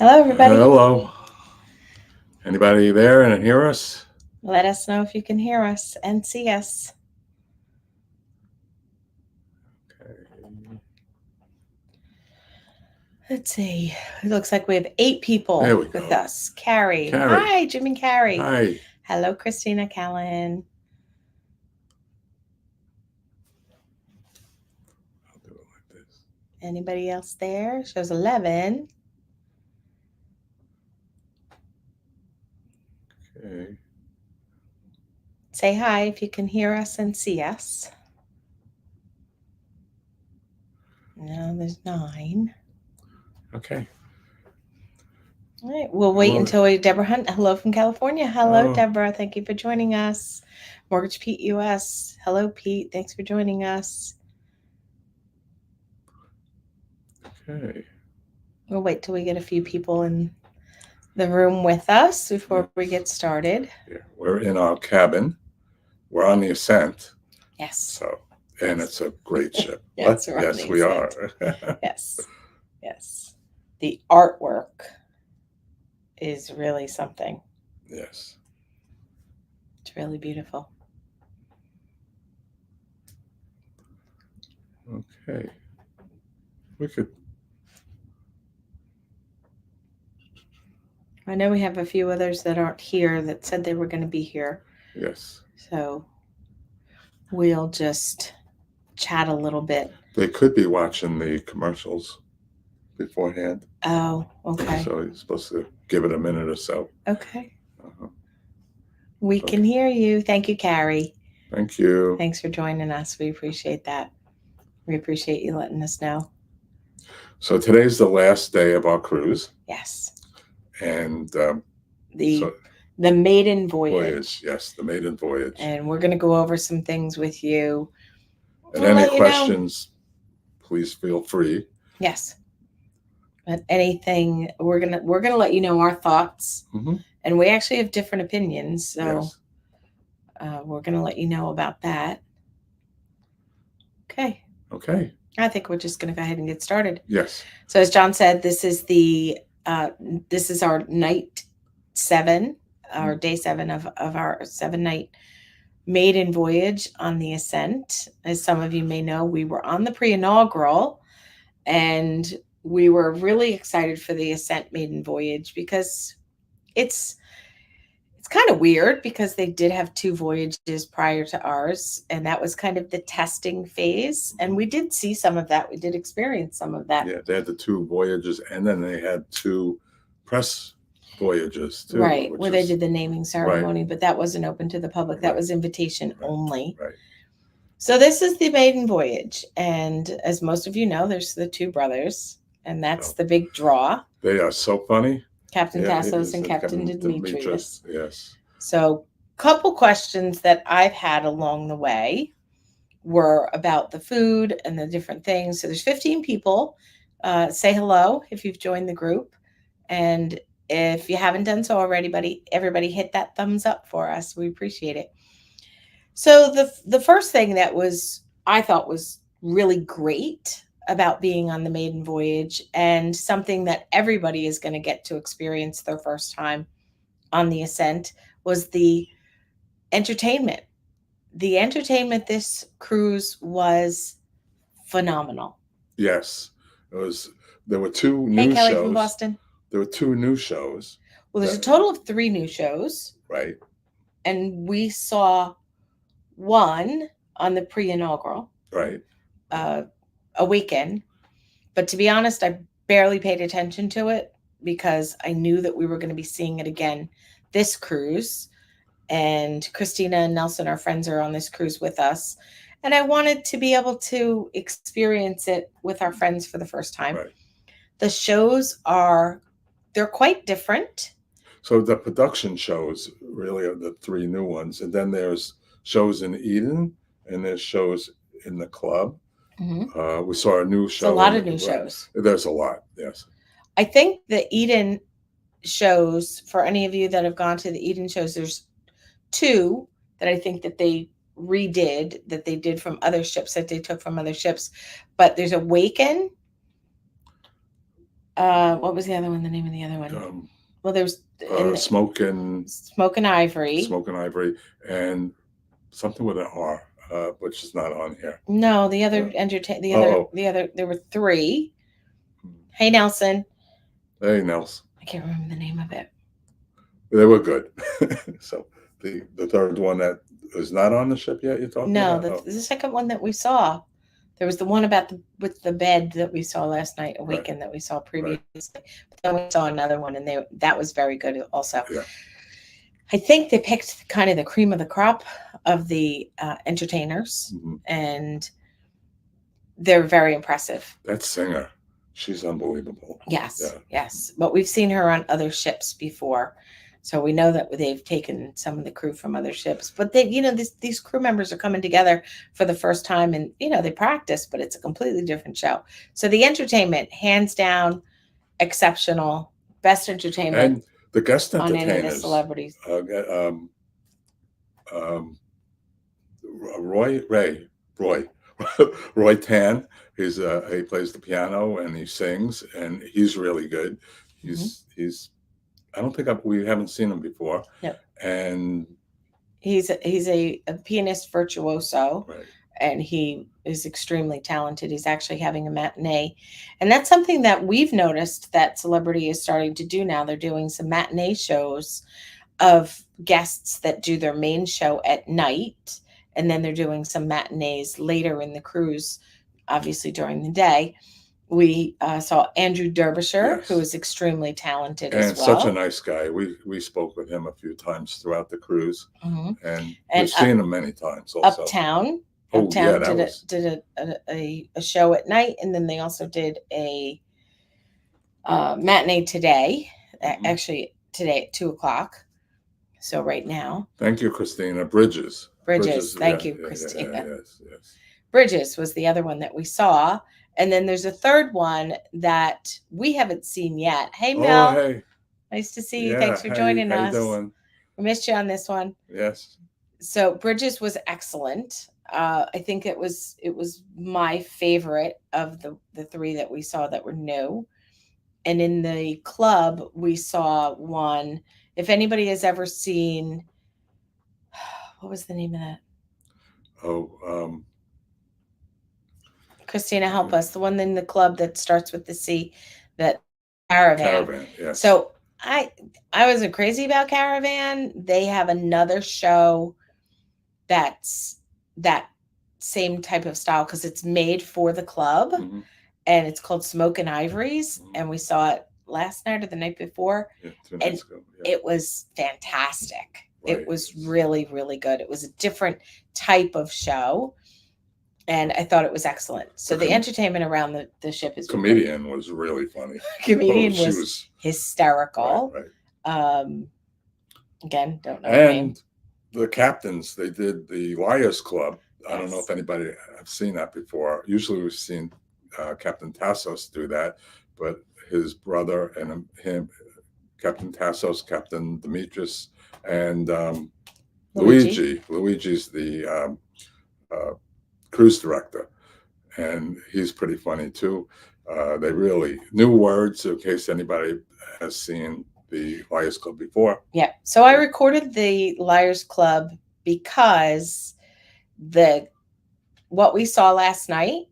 Hello, everybody. Hello. Anybody there and hear us? Let us know if you can hear us and see us. Okay. Let's see. It looks like we have 8 people There we with go. us. Carrie. Carrie. Hi, Jim and Carrie. Hi. Hello, Christina Callan. I'll do it like this. Anybody else there? Shows 11. Okay. Say hi if you can hear us and see us. No, there's 9. Okay. All right, we'll wait until Deborah Hunt. Hello from California. Hello, Deborah. Thank you for joining us. Mortgage Pete US. Hello, Pete. Thanks for joining us. Okay. We'll wait till we get a few people in the room with us before we get started. Yeah, we're in our cabin. We're on the Ascent. Yes. So, and it's a great ship. Yes, yes, we are. Yes. Yes. The artwork is really something. Yes. It's really beautiful. Okay. We could. I know we have a few others that aren't here that said they were going to be here. Yes. So we'll just chat a little bit. They could be watching the commercials beforehand. Oh, okay. So you're supposed to give it a minute or so. Okay. We can hear you. Thank you, Carrie. Thank you. Thanks for joining us. We appreciate that. We appreciate you letting us know. So today's the last day of our cruise. Yes. And the Maiden Voyage. Yes, the Maiden Voyage. And we're going to go over some things with you. And any questions, please feel free. Yes. But anything, we're gonna let you know our thoughts. Mm-hmm. And we actually have different opinions, so we're gonna let you know about that. Okay. Okay. I think we're just gonna go ahead and get started. Yes. So as John said, this is our night 7, or day 7 of our 7-night Maiden Voyage on the Ascent. As some of you may know, we were on the pre-inaugural, and we were really excited for the Ascent Maiden Voyage because it's kind of weird because they did have 2 voyages prior to ours, and that was kind of the testing phase. And we did see some of that. We did experience some of that. Yeah, they had the 2 voyages, and then they had 2 press voyages too. Right, where they did the naming ceremony, but that wasn't open to the public. That was invitation only. Right. So this is the Maiden Voyage, and as most of you know, there's the 2 brothers, and that's the big draw. They are so funny. Captain Tassos and Captain Demetrius. Yes. So couple questions that I've had along the way were about the food and the different things. So there's 15 people. Say hello if you've joined the group. And if you haven't done so already, everybody hit that thumbs up for us. We appreciate it. So the first thing that I thought was really great about being on the Maiden Voyage, and something that everybody is going to get to experience their first time on the Ascent, was the entertainment. The entertainment this cruise was phenomenal. Yes. There were 2 new shows. Hey, Kelly from Boston. There were 2 new shows. Well, there's a total of 3 new shows. Right. And we saw one on the pre-inaugural. Right. A weekend. But to be honest, I barely paid attention to it because I knew that we were going to be seeing it again this cruise. And Christina and Nelson, our friends, are on this cruise with us. And I wanted to be able to experience it with our friends for the first time. Right. The shows they're quite different. So the production shows really are the 3 new ones. And then there's shows in Eden, and there's shows in the club. Mm-hmm. We saw a new show. There's a lot of new shows. There's a lot, yes. I think the Eden shows, for any of you that have gone to the Eden shows, there's 2 that I think that they redid, that they did from other ships, that they took from other ships. But there's Awaken What was the other one? The name of the other one? Well, there was Smoke and Ivory. Smoke and Ivory, and something with an R, which is not on here. No, the other there were three. Hey Nelson. Hey Nelson. I can't remember the name of it. They were good. So the third one that is not on the ship yet. You're talking about? No, the second one that we saw. There was the one about with the bed that we saw last night, Awaken, that we saw previously. Right. But then we saw another one, and that was very good also. Yeah. I think they picked kind of the cream of the crop of the entertainers, and they're very impressive. That singer, she's unbelievable. Yes, yes. But we've seen her on other ships before. So we know that they've taken some of the crew from other ships, but they, these crew members are coming together for the first time, and they practice, but it's a completely different show. So the entertainment, hands down, exceptional, best entertainment. And the guest entertainers, on any of the celebrities. Roy Tan. He plays the piano and he sings, and he's really good. He's I don't think we haven't seen him before. Yep. And he's a pianist virtuoso. Right. And he is extremely talented. He's actually having a matinee. And that's something that we've noticed that Celebrity is starting to do now. They're doing some matinee shows of guests that do their main show at night. And then they're doing some matinees later in the cruise, obviously during the day. We saw Andrew Derbyshire, who is extremely talented as well. And such a nice guy. We spoke with him a few times throughout the cruise. And we've seen him many times also. Uptown did a show at night, and then they also did a matinee today, actually today at 2:00. So right now. Thank you, Christina. Bridges. Thank you, Christina. Yes. Bridges was the other one that we saw. And then there's a third one that we haven't seen yet. Hey, Mel. Hey. Nice to see you. Thanks for joining us. How you doing? We missed you on this one. Yes. So Bridges was excellent. I think it was my favorite of the three that we saw that were new. And in the club, we saw one. If anybody has ever seen, what was the name of that? Christina, help us. The one in the club that starts with the C, that Caravan. Yes. So I wasn't crazy about Caravan. They have another show that's that same type of style because it's made for the club, and it's called Smoke and Ivories, and we saw it last night or the night before, and it was fantastic. Right. It was really, really good. It was a different type of show. And I thought it was excellent. So the entertainment around the ship is comedian was really funny. Comedian was hysterical. Right. Again, don't know. And the captains, they did the Liars Club. I don't know if anybody have seen that before. Usually we've seen Captain Tassos do that, but his brother and him, Captain Tassos, Captain Demetrius, and Luigi. Luigi's the cruise director, and he's pretty funny too. They really new words in case anybody has seen the Liars Club before. Yeah. So I recorded the Liars Club because what we saw last night,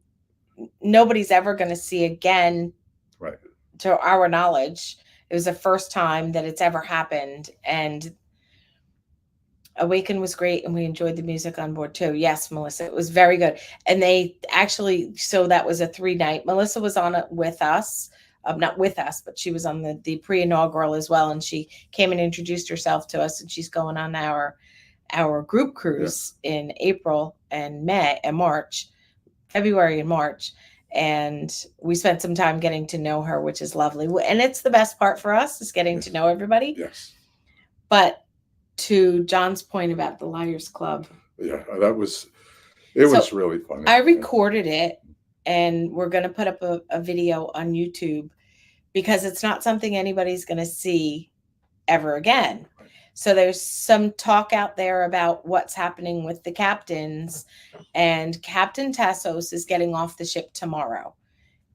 nobody's ever going to see again. Right. To our knowledge, it was the first time that it's ever happened, and Awaken was great, and we enjoyed the music on board too. Yes, Melissa, it was very good. And they actually, so that was a 3-night. Melissa was on it with us, not with us, but she was on the pre-inaugural as well. And she came and introduced herself to us, and she's going on our group cruise in April and February and March. And we spent some time getting to know her, which is lovely. And it's the best part for us, is getting to know everybody. Yes. But to John's point about the Liars Club. Yeah, was really funny. I recorded it, and we're going to put up a video on YouTube because it's not something anybody's going to see ever again. Right. So there's some talk out there about what's happening with the captains, and Captain Tassos is getting off the ship tomorrow.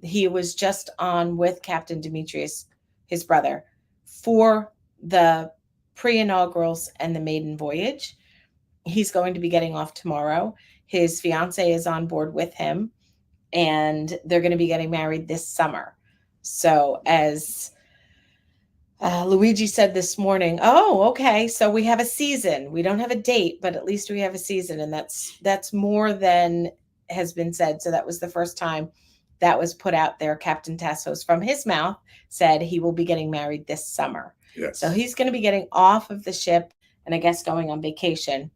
he was just on with Captain Demetrius, his brother, for the pre-inaugurals and the maiden voyage. He's going to be getting off tomorrow. His fiance is on board with him, and they're going to be getting married this summer. So, as Luigi said this morning, oh, okay, so we have a season. We don't have a date, but at least we have a season, and that's more than has been said. So that was the first time that was put out there. Captain Tassos, from his mouth, said he will be getting married this summer. Yes. So he's going to be getting off of the ship and I guess going on vacation.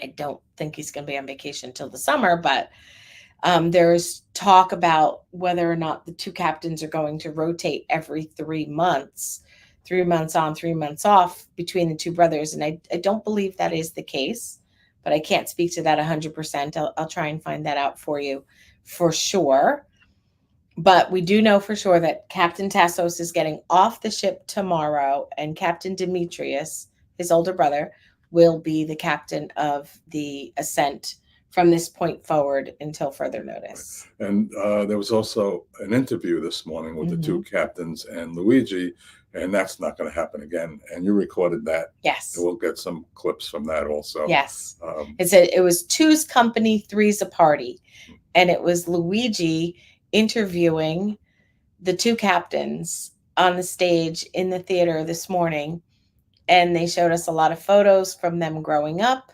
I don't think he's going to be on vacation till the summer, but there's talk about whether or not the two captains are going to rotate every 3 months, 3 months on, 3 months off between the two brothers. And I don't believe that is the case, but I can't speak to that 100%. I'll try and find that out for you for sure. But we do know for sure that Captain Tassos is getting off the ship tomorrow, and Captain Demetrius, his older brother, will be the captain of the Ascent from this point forward until further notice. And there was also an interview this morning with the two captains and Luigi, and that's not going to happen again. And you recorded that. Yes. And we'll get some clips from that also. Yes. It was two's company, three's a party. And it was Luigi interviewing the two captains on the stage in the theater this morning. And they showed us a lot of photos from them growing up.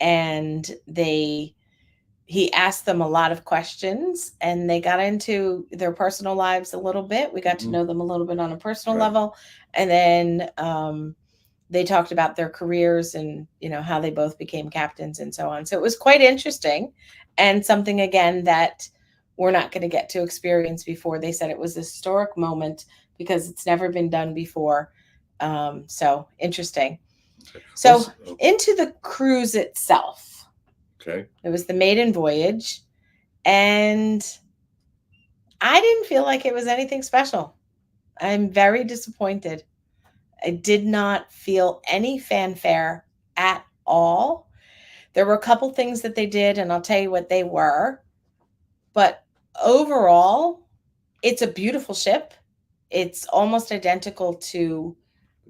And he asked them a lot of questions, and they got into their personal lives a little bit. We got to know them a little bit on a personal level. And then they talked about their careers and, how they both became captains and so on. So it was quite interesting, and something, again, that we're not going to get to experience before. They said it was a historic moment because it's never been done before. So interesting. Okay. So into the cruise itself. Okay. It was the Maiden Voyage, and I didn't feel like it was anything special. I'm very disappointed. I did not feel any fanfare at all. There were a couple things that they did, and I'll tell you what they were. But overall, it's a beautiful ship. It's almost identical to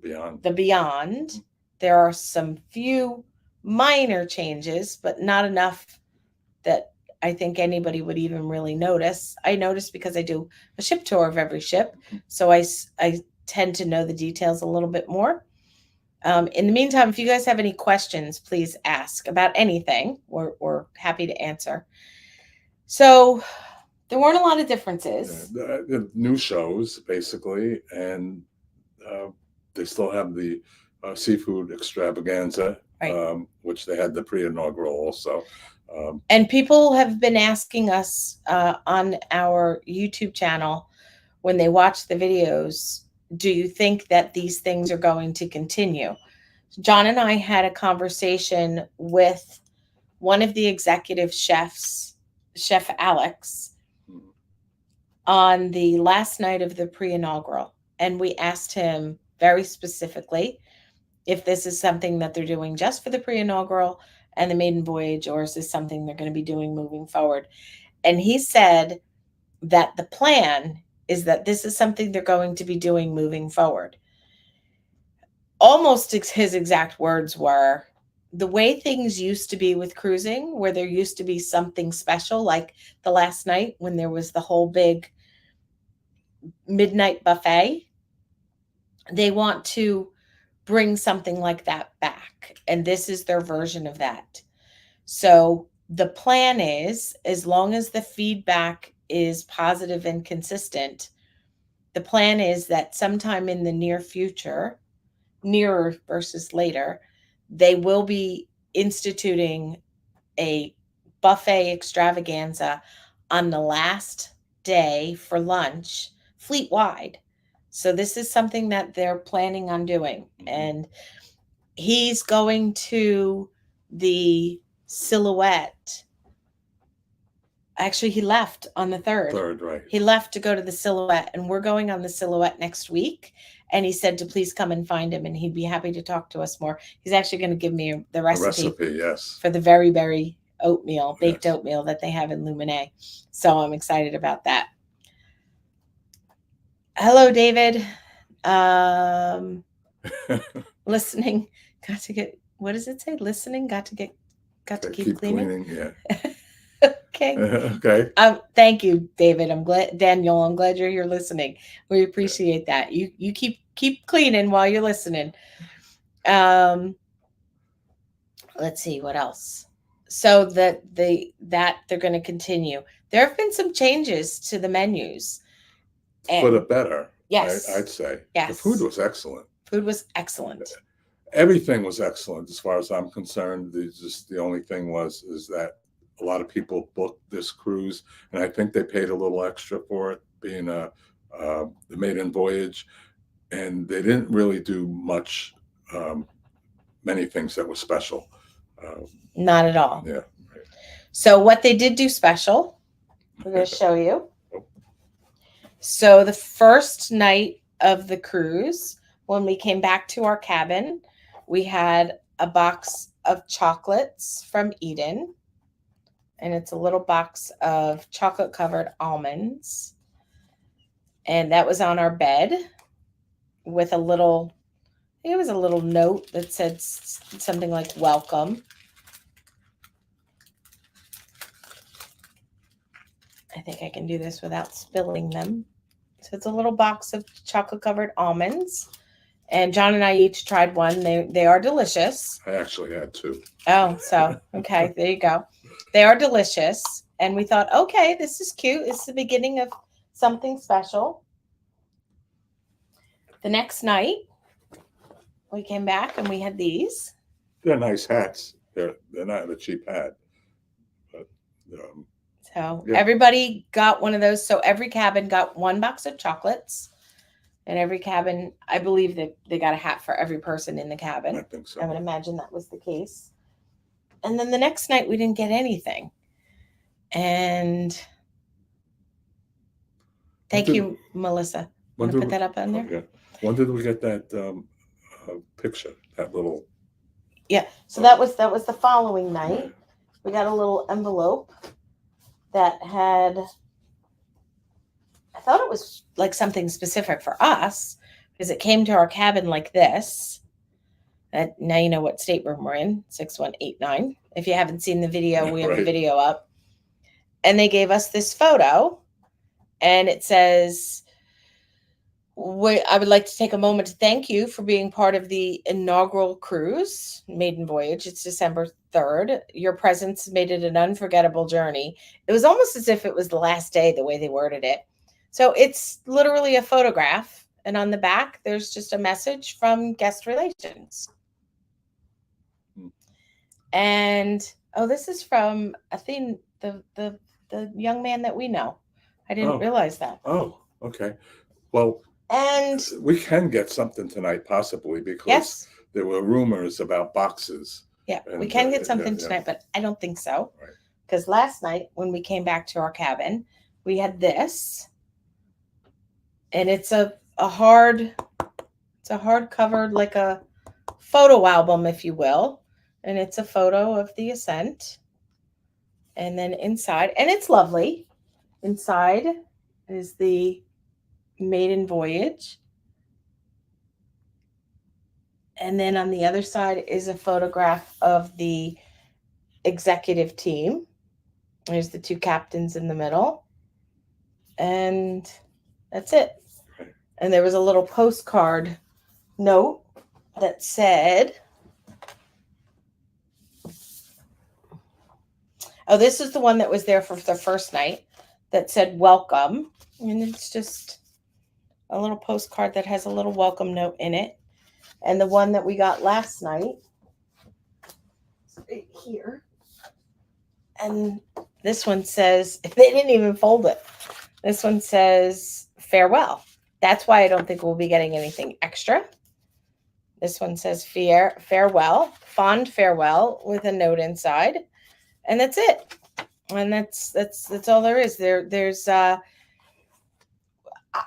the Beyond. There are some few minor changes, but not enough that I think anybody would even really notice. I noticed because I do a ship tour of every ship, so I tend to know the details a little bit more. In the meantime, if you guys have any questions, please ask about anything. We're happy to answer. So there weren't a lot of differences. The new shows, basically, and they still have the seafood extravaganza, right, which they had the pre-inaugural also. And people have been asking us on our YouTube channel when they watch the videos, do you think that these things are going to continue? John and I had a conversation with one of the executive chefs, Chef Alex, on the last night of the pre-inaugural. And we asked him very specifically if this is something that they're doing just for the pre-inaugural and the Maiden Voyage, or is this something they're going to be doing moving forward? And he said that the plan is that this is something they're going to be doing moving forward. Almost his exact words were, the way things used to be with cruising, where there used to be something special, like the last night when there was the whole big midnight buffet, they want to bring something like that back. And this is their version of that. So the plan is, as long as the feedback is positive and consistent, the plan is that sometime in the near future, nearer versus later, they will be instituting a buffet extravaganza on the last day for lunch, fleet-wide. So this is something that they're planning on doing. And he's going to the Silhouette. Actually, he left on the 3rd. 3rd, right. He left to go to the Silhouette, and we're going on the Silhouette next week. And he said to please come and find him, and he'd be happy to talk to us more. He's actually going to give me the recipe yes, for the very, very oatmeal, baked oatmeal that they have in Luminae. So I'm excited about that. Hello, David. Listening. Got to get. What does it say? Listening. Got to get. Got to Okay, keep keep cleaning. cleaning. Yeah. Okay. Okay. Thank you, David. I'm glad, Daniel. I'm glad you're here listening. We appreciate that. You keep cleaning while you're listening. Um, let's see what else. So that they're going to continue. There have been some changes to the menus, For the and better, yes, I'd say. The food yes, was excellent. food was excellent. Everything was excellent as far as I'm concerned. Just the only thing is that a lot of people booked this cruise, and I think they paid a little extra for it, being the Maiden Voyage, and they didn't really do much, um, many things that were special. Uh, Not at all. yeah. So what they did do special, we're going to show you. So the first night of the cruise, when we came back to our cabin, we had a box of chocolates from Eden, and it's a little box of chocolate covered almonds. And that was on our bed with a little, I think it was a little note that said something like welcome. I think I can do this without spilling them. So it's a little box of chocolate covered almonds. And John and I each tried one. They are delicious. I actually had two. Oh, so okay, there you go. They are delicious. And we thought, okay, this is cute. It's the beginning of something special. The next night, we came back and we had these. They're nice hats. They're not a cheap hat, but So yeah. everybody got one of those. So every cabin got one box of chocolates. And every cabin, I believe that they got a hat for every person in the cabin. I think so. I would imagine that was the case. And then the next night, we didn't get anything. And thank you, Melissa. Want to put that up on there? Yeah. When did we get that picture? That little. Yeah. So that was the following night. We got a little envelope that had. I thought it was like something specific for us because it came to our cabin like this. Now you know what stateroom we're in, 6189. If you haven't seen the video, we have a video up. And they gave us this photo, and it says, I would like to take a moment to thank you for being part of the inaugural cruise, Maiden Voyage. It's December 3rd. Your presence made it an unforgettable journey. It was almost as if it was the last day, the way they worded it. So it's literally a photograph. And on the back, there's just a message from guest relations. And this is from Athene, the young man that we know. I didn't realize that. Oh, okay. Well, and we can get something tonight, possibly, because there were rumors about boxes. Yeah, we can get something tonight, but I don't think so. Right. Because last night when we came back to our cabin, we had this, and it's a hard covered, like a photo album, if you will. And it's a photo of the Ascent. And then inside, and it's lovely. Inside is the Maiden Voyage. And then on the other side is a photograph of the executive team. There's the two captains in the middle. And that's it. And there was a little postcard note that said, this is the one that was there for the first night, that said welcome. And it's just a little postcard that has a little welcome note in it. And the one that we got last night, right here. And this one says, they didn't even fold it. This one says farewell. That's why I don't think we'll be getting anything extra. This one says farewell, fond farewell, with a note inside. And that's it. And that's all there is. There's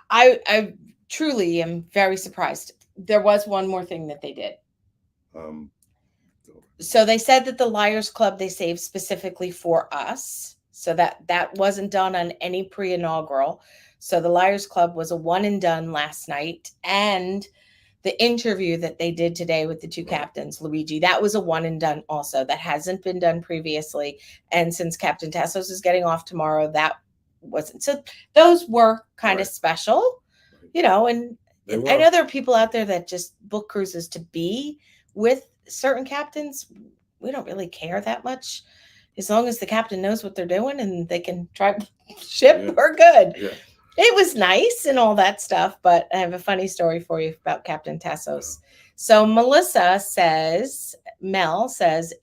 I truly am very surprised. There was one more thing that they did. So they said that the Liars Club they saved specifically for us. So that wasn't done on any pre-inaugural. So the Liars Club was a one and done last night, and the interview that they did today with the two captains, Luigi, that was a one and done also. That hasn't been done previously. And since Captain Tassos is getting off tomorrow, that wasn't. So those were kind of special, and I know there are people out there that just book cruises to be with certain captains. We don't really care that much. As long as the captain knows what they're doing and they can drive ship, we're good. Yeah. It was nice and all that stuff, but I have a funny story for you about Captain Tassos. So Mel says,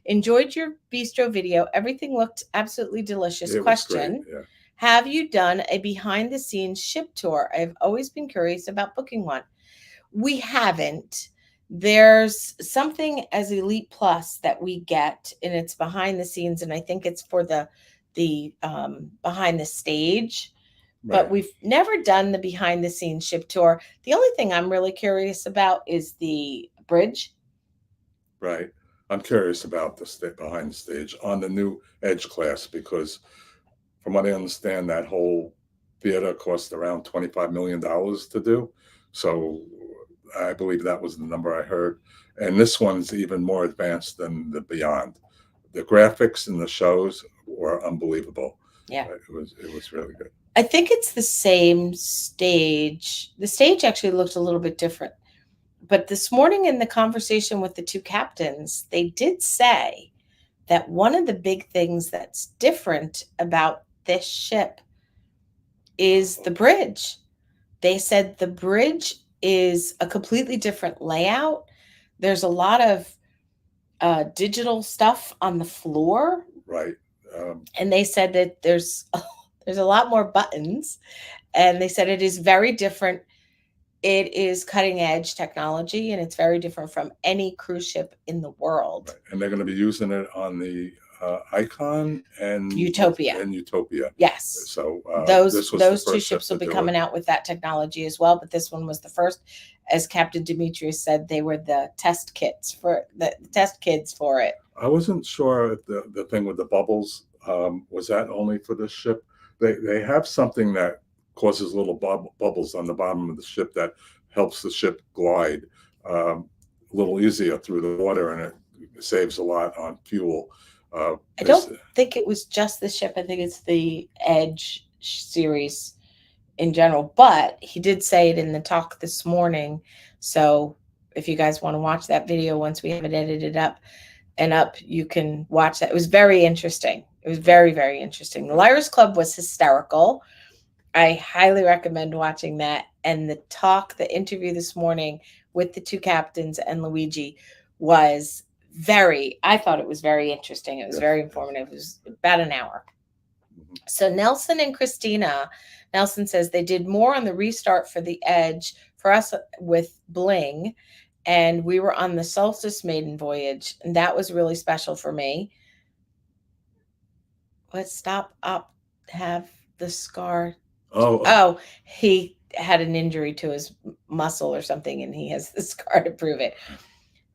enjoyed your bistro video. Everything looked absolutely delicious. Question. Yeah. Have you done a behind the scenes ship tour? I've always been curious about booking one. We haven't. There's something as Elite Plus that we get, and it's behind the scenes, and I think it's for the behind the stage. But we've never done the behind the scenes ship tour. The only thing I'm really curious about is the bridge. Right. I'm curious about the behind the stage on the new Edge class, because from what I understand, that whole theater cost around $25 million to do. So I believe that was the number I heard. And this one's even more advanced than the Beyond. The graphics and the shows were unbelievable. Yeah. It was really good. I think it's the same stage. The stage actually looked a little bit different. But this morning in the conversation with the two captains, they did say that one of the big things that's different about this ship is the bridge. They said the bridge is a completely different layout. There's a lot of digital stuff on the floor. Right. And they said that there's a lot more buttons, and they said it is very different. It is cutting edge technology, and it's very different from any cruise ship in the world. Right. And they're going to be using it on the Icon and Utopia. Yes. So those two ships will be coming out with that technology as well. But this one was the first, as Captain Demetrius said, they were the test kids for it. I wasn't sure if the thing with the bubbles was that only for the ship. They have something that causes little bubbles on the bottom of the ship that helps the ship glide a little easier through the water, and it saves a lot on fuel. I don't think it was just the ship. I think it's the Edge series in general. But he did say it in the talk this morning. So if you guys want to watch that video once we have it edited up, you can watch that. It was very interesting. It was very, very interesting. The Liars Club was hysterical. I highly recommend watching that. And the interview this morning with the two captains and Luigi was I thought it was very interesting. It was very informative. It was about an hour. So Nelson and Christina, Nelson says they did more on the restart for the Edge for us with Bling. And we were on the Solstice Maiden Voyage. And that was really special for me. Let's stop up, have the scar. Oh, he had an injury to his muscle or something, and he has the scar to prove it.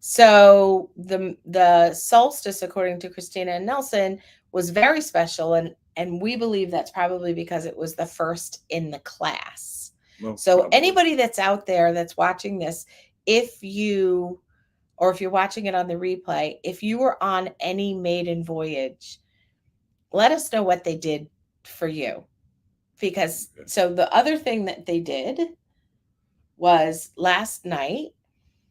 So the Solstice, according to Christina and Nelson, was very special, and we believe that's probably because it was the first in the class. So anybody that's out there that's watching this, if you're watching it on the replay, if you were on any Maiden Voyage, let us know what they did for you. Because so the other thing that they did was last night.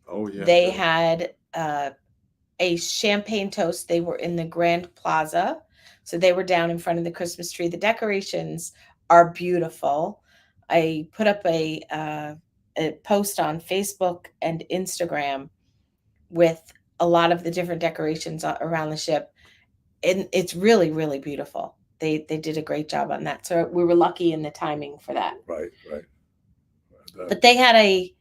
Oh yeah. They had a champagne toast. They were in the Grand Plaza, so they were down in front of the Christmas tree. The decorations are beautiful. I put up a post on Facebook and Instagram with a lot of the different decorations around the ship, and it's really, really beautiful. They did a great job on that. So we were lucky in the timing for that. Right. But they had a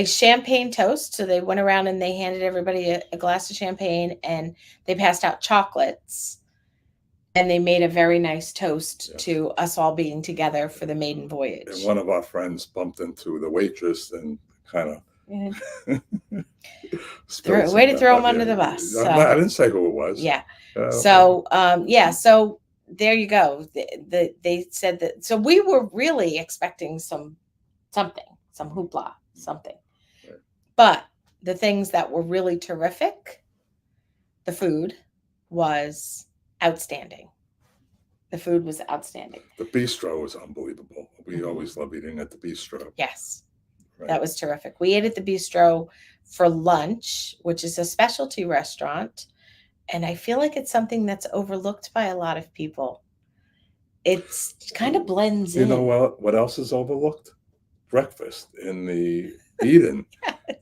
champagne toast. So they went around and they handed everybody a glass of champagne, and they passed out chocolates. And they made a very nice toast to us all being together for the Maiden Voyage. And one of our friends bumped into the waitress and kind of... way to throw him under the bus. I didn't say who it was. Yeah. So there you go. They said that. So we were really expecting some hoopla, something. Right. But the things that were really terrific, the food was outstanding. The food was outstanding. The bistro was unbelievable. We Mhm. always love eating at the bistro. Yes, Right. that was terrific. We ate at the bistro for lunch, which is a specialty restaurant. And I feel like it's something that's overlooked by a lot of people. It's kind of blends You in. know what else is overlooked? Breakfast in the Eden,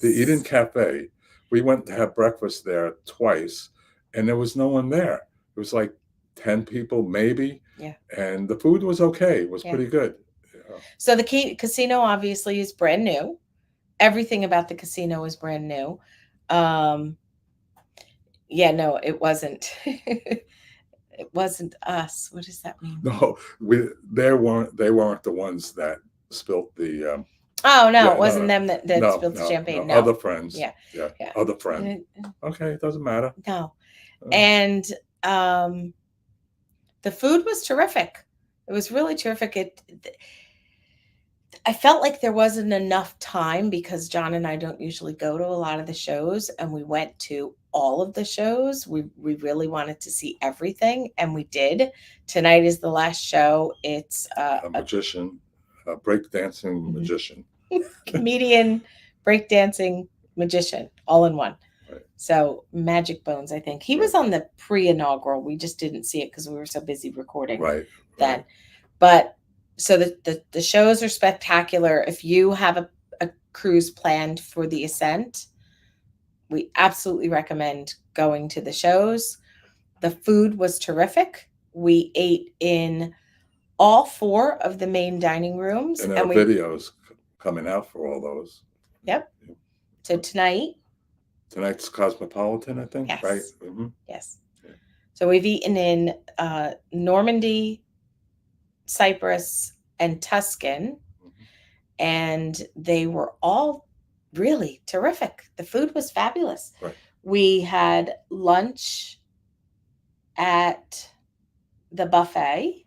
the Eden Yes. Cafe. We went to have breakfast there twice, and there was no one there. It was like 10 people, maybe. Yeah. And the food was okay. It was Yeah. pretty good. Yeah. So the casino obviously is brand new. Everything about the casino is brand new. Yeah, no, it wasn't. It wasn't us. What does that mean? No, they weren't the ones that spilt the Oh no, yeah, it wasn't no, them that no, spilled the no, champagne. no, No. other friends. Yeah. Yeah, Yeah. other friend. Okay, it doesn't matter. No. And the food was terrific. It was really terrific. I felt like there wasn't enough time because John and I don't usually go to a lot of the shows, and we went to all of the shows. We really wanted to see everything, and we did. Tonight is the last show. It's a magician, a breakdancing magician, comedian, breakdancing magician, all in one. Right. So Magic Bones, I think he was on the pre-inaugural. We just didn't see it because we were so busy recording. Right. Then, but so the shows are spectacular. If you have a cruise planned for the Ascent, we absolutely recommend going to the shows. The food was terrific. We ate in all 4 of the main dining rooms, and there are videos coming out for all those. Yep. So tonight's Cosmopolitan, I think. Yes. Right. Mm-hmm. Yes. Yeah. So we've eaten in Normandy, Cyprus, and Tuscan, and they were all really terrific. The food was fabulous. Right. We had lunch at the buffet.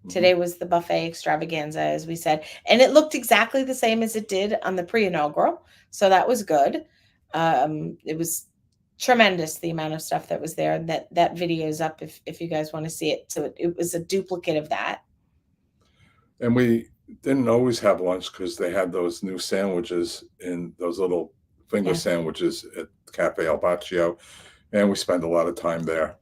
Today was the buffet extravaganza, as we said, and it looked exactly the same as it did on the pre-inaugural, so that was good. It was tremendous, the amount of stuff that was there. That video is up if you guys want to see it. So it was a duplicate of that. And we didn't always have lunch because they had those new sandwiches in those little finger sandwiches at Cafe El Baccio, and we spent a lot of time there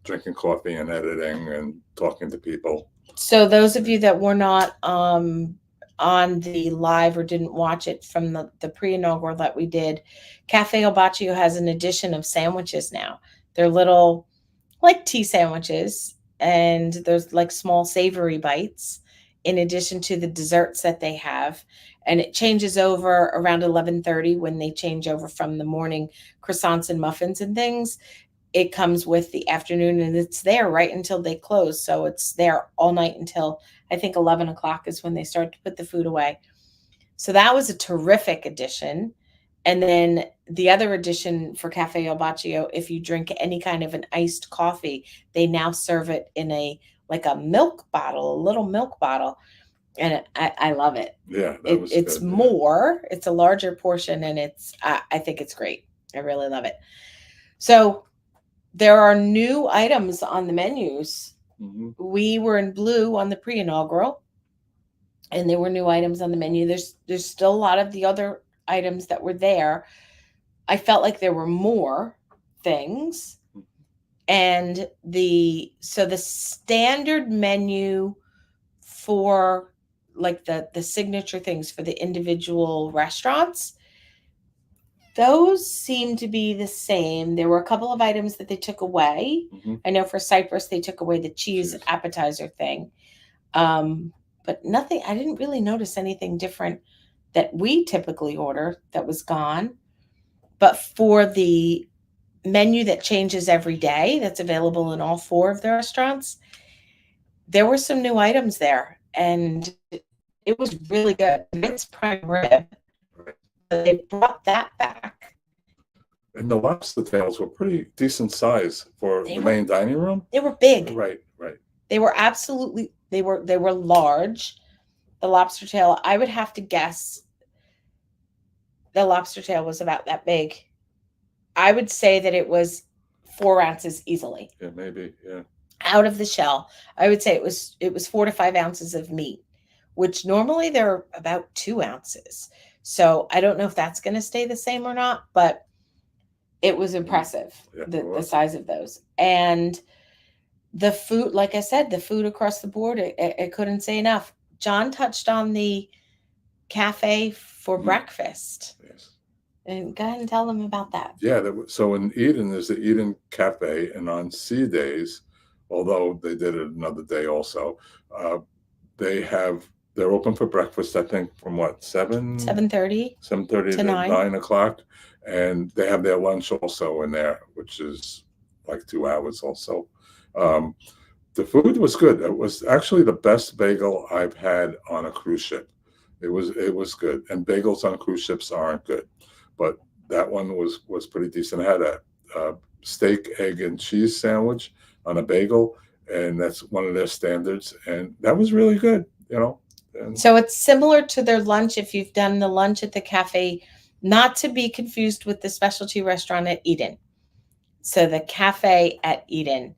drinking coffee and editing and talking to people. So those of you that were not on the live or didn't watch it from the pre-inaugural that we did, Cafe El Baccio has an addition of sandwiches now. They're little like tea sandwiches, and there's like small savory bites in addition to the desserts that they have. And it changes over around 11:30 when they change over from the morning croissants and muffins and things. It comes with the afternoon, and it's there right until they close. So it's there all night until I think 11 o'clock is when they start to put the food away. So that was a terrific addition. And then the other addition for Cafe El Baccio, if you drink any kind of an iced coffee, they now serve it in a milk bottle, a little milk bottle. And I love it. Yeah, it's good. More, it's a larger portion, and I think it's great. I really love it. So there are new items on the menus. We were in blue on the pre-inaugural, and there were new items on the menu. There's still a lot of the other items that were there. I felt like there were more things. And the standard menu for like the signature things for the individual restaurants, those seem to be the same. There were a couple of items that they took away. I know for Cyprus, they took away the cheese appetizer thing. But nothing, I didn't really notice anything different that we typically order that was gone. But for the menu that changes every day, that's available in all 4 of the restaurants, there were some new items there, and it was really good. It's prime rib. They brought that back. And the lobster tails were pretty decent size for the main dining room. They were big. Right. They were absolutely, they were large. The lobster tail, I would have to guess the lobster tail was about that big. I would say that it was 4 ounces easily Yeah, maybe. Yeah. out of the shell. I would say it was 4 to 5 ounces of meat, which normally they're about 2 ounces. So I don't know if that's going to stay the same or not, but it was impressive, Yeah, the it the was. size of those. And the food, like I said, the food across the board, I couldn't say enough. John touched on the cafe for breakfast. Yes. And go ahead and tell them about that. Yeah. So in Eden, there's the Eden Cafe, and on C days, although they did it another day also, uh, they're open for breakfast. I think from what 7:30 7:30 to to 9. 9 o'clock, and they have their lunch also in there, which is like 2 hours also. Um, the food was good. It was actually the best bagel I've had on a cruise ship. It was good, and bagels on cruise ships aren't good, but that one was pretty decent. I had a steak, egg, and cheese sandwich on a bagel, and that's one of their standards, and that was really good. And So it's similar to their lunch if you've done the lunch at the cafe, not to be confused with the specialty restaurant at Eden. So the cafe at Eden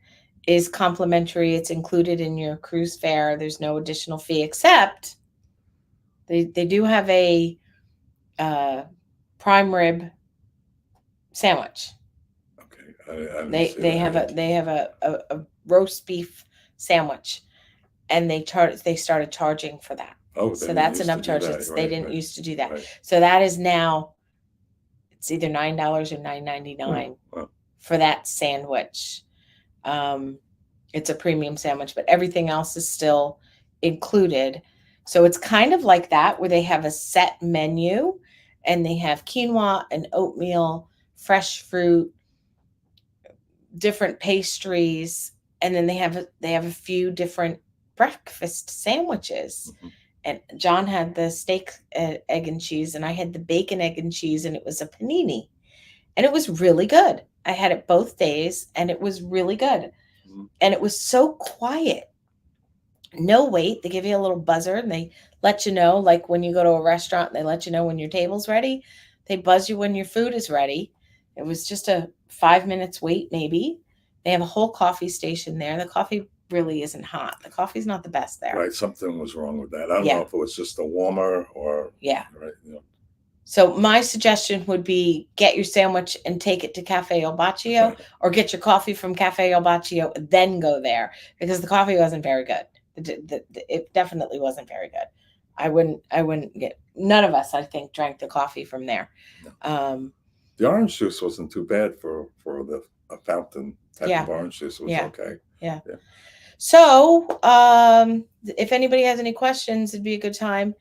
is complimentary. It's included in your cruise fare. There's no additional fee, except they do have a uh, prime rib sandwich. okay, I didn't They see they that have a yet. they have a roast beef sandwich, and they started charging for that. Oh, they So didn't that's an used to do upcharge. that. They Right, didn't right, used to do that. right. So that is now, it's either $9 or $9.99 Well, for that sandwich. Um, it's a premium sandwich, but everything else is still included. So it's kind of like that, where they have a set menu and they have quinoa and oatmeal, fresh fruit, different pastries, and then they have a few different breakfast sandwiches. mhm. And John had the steak, egg and cheese, and I had the bacon, egg and cheese, and it was a panini, and it was really good. I had it both days, and it was really good. Mhm. And it was so quiet. No wait. They give you a little buzzer, and they let you know, like when you go to a restaurant, they let you know when your table's ready. They buzz you when your food is ready. It was just a 5 minutes wait, maybe. They have a whole coffee station there. The coffee really isn't hot. The coffee's not the best there. Right, something was wrong with that. I don't know Yeah. if it was just a warmer or Yeah. right. So my suggestion would be get your sandwich and take it to Cafe El Baccio, or get your coffee from Cafe El Baccio, then go there, because the coffee wasn't very good. It definitely wasn't very good. I wouldn't get, none of us, I think, drank the coffee from there. No. Um, The orange juice wasn't too bad for the a fountain type yeah, of orange juice. It was yeah, okay. yeah. Yeah. So, if anybody has any questions, it'd be a good time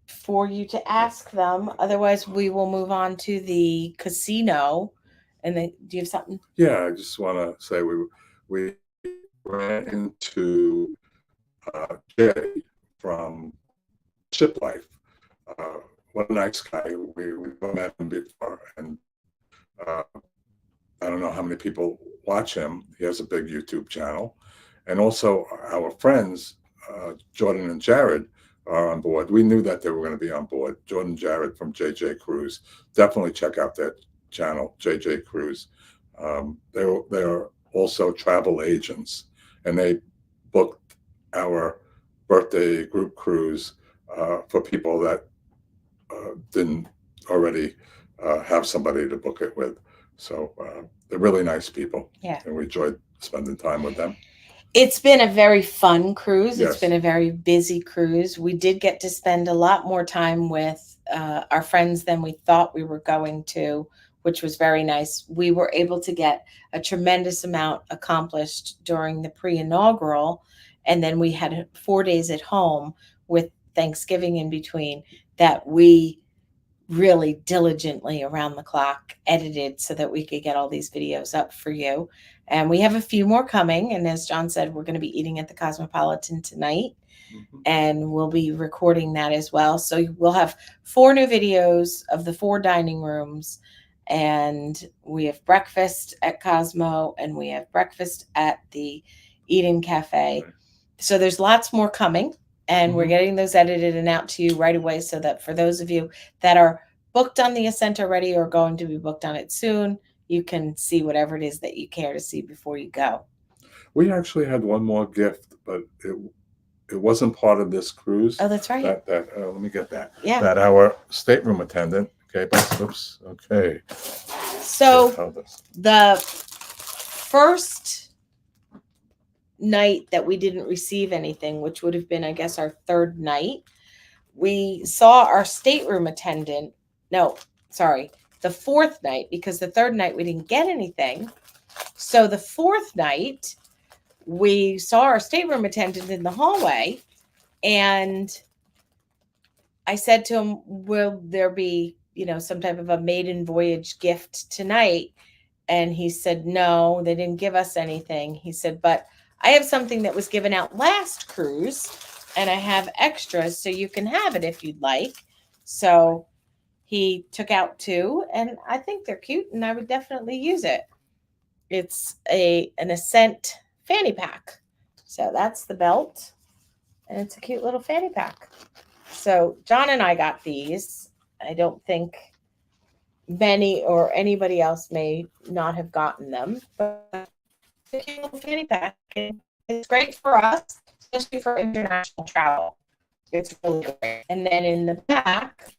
for you to ask them. Otherwise, we will move on to the casino. And then, do you have something? Yeah, I just want to say we ran into Jay from Ship Life. Uh, what a nice guy. We've met him before, and uh, I don't know how many people watch him. He has a big YouTube channel. And also, our friends, Jordan and Jared, are on board. We knew that they were going to be on board. Jordan and Jared from JJ Cruise. Definitely check out that channel, JJ Cruise. They're also travel agents, and they booked our birthday group cruise for people that didn't already have somebody to book it with. So they're really nice people. Yeah. And we enjoyed spending time with them. It's been a very fun cruise. It's Yes. been a very busy cruise. We did get to spend a lot more time with our friends than we thought we were going to, which was very nice. We were able to get a tremendous amount accomplished during the pre-inaugural, and then we had 4 days at home with Thanksgiving in between, that we really diligently around the clock edited so that we could get all these videos up for you. And we have a few more coming. And as John said, we're going to be eating at the Cosmopolitan tonight, and we'll be recording that as well. So we'll have 4 new videos of the 4 dining rooms, and we have breakfast at Cosmo, and we have breakfast at the Eat-in Cafe. Right. So there's lots more coming, and we're Mhm. getting those edited and out to you right away, so that for those of you that are booked on the Ascent already or going to be booked on it soon, you can see whatever it is that you care to see before you go. We actually had one more gift, but it wasn't part of this cruise. Oh, that's right. That let me get that. Yeah. That our stateroom attendant. Okay, but oops. Okay. So Held us. the first night that we didn't receive anything, which would have been, I guess, our third night, we saw our stateroom attendant. No, sorry, the fourth night, because the third night we didn't get anything. So the fourth night, we saw our stateroom attendant in the hallway, and I said to him, "Will there be, some type of a maiden voyage gift tonight?" And he said, "No, they didn't give us anything." He said, "But I have something that was given out last cruise, and I have extras, so you can have it if you'd like." So he took out two, and I think they're cute, and I would definitely use it. It's an Ascent fanny pack. So that's the belt, and it's a cute little fanny pack. So John and I got these. I don't think many or anybody else may not have gotten them, but it's a cute little fanny pack. It's great for us, especially for international travel. It's really great. And then in the back,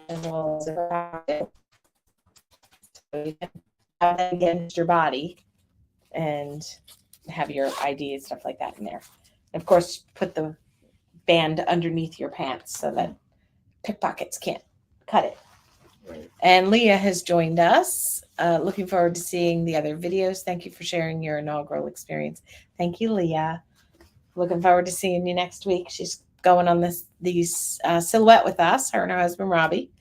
as well as a pocket, so you can have that against your body and have your ID and stuff like that in there. And of course, put the band underneath your pants so that pickpockets can't cut it. Right. And Leah has joined us. Looking forward to seeing the other videos. Thank you for sharing your inaugural experience. Thank you, Leah. Looking forward to seeing you next week. She's going on these silhouette with us, her and her husband Robbie.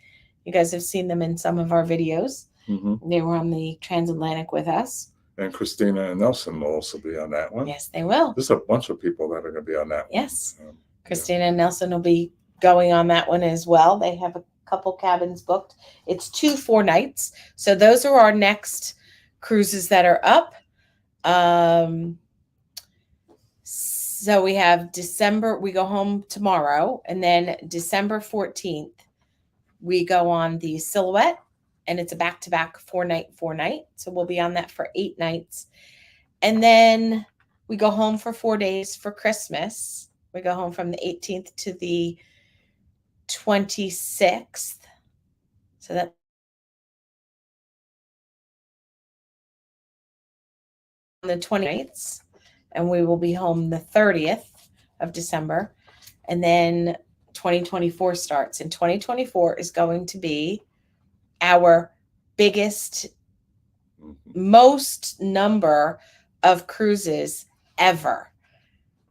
You guys have seen them in some of our videos. Mm-hmm. They were on the transatlantic with us. And Christina and Nelson will also be on that one. Yes, they will. There's a bunch of people that are going to be on that one. Yes. Christina and Nelson will be going on that one as well. They have a couple cabins booked. It's 2 4 nights. So those are our next cruises that are up. So we have December, we go home tomorrow, and then December 14th, we go on the Silhouette, and it's a back-to-back 4-night. So we'll be on that for 8 nights. And then we go home for 4 days for Christmas. We go home from the 18th to the 26th. So that on the 29th, and we will be home the 30th of December. And then 2024 starts. And 2024 is going to be our biggest, most number of cruises ever.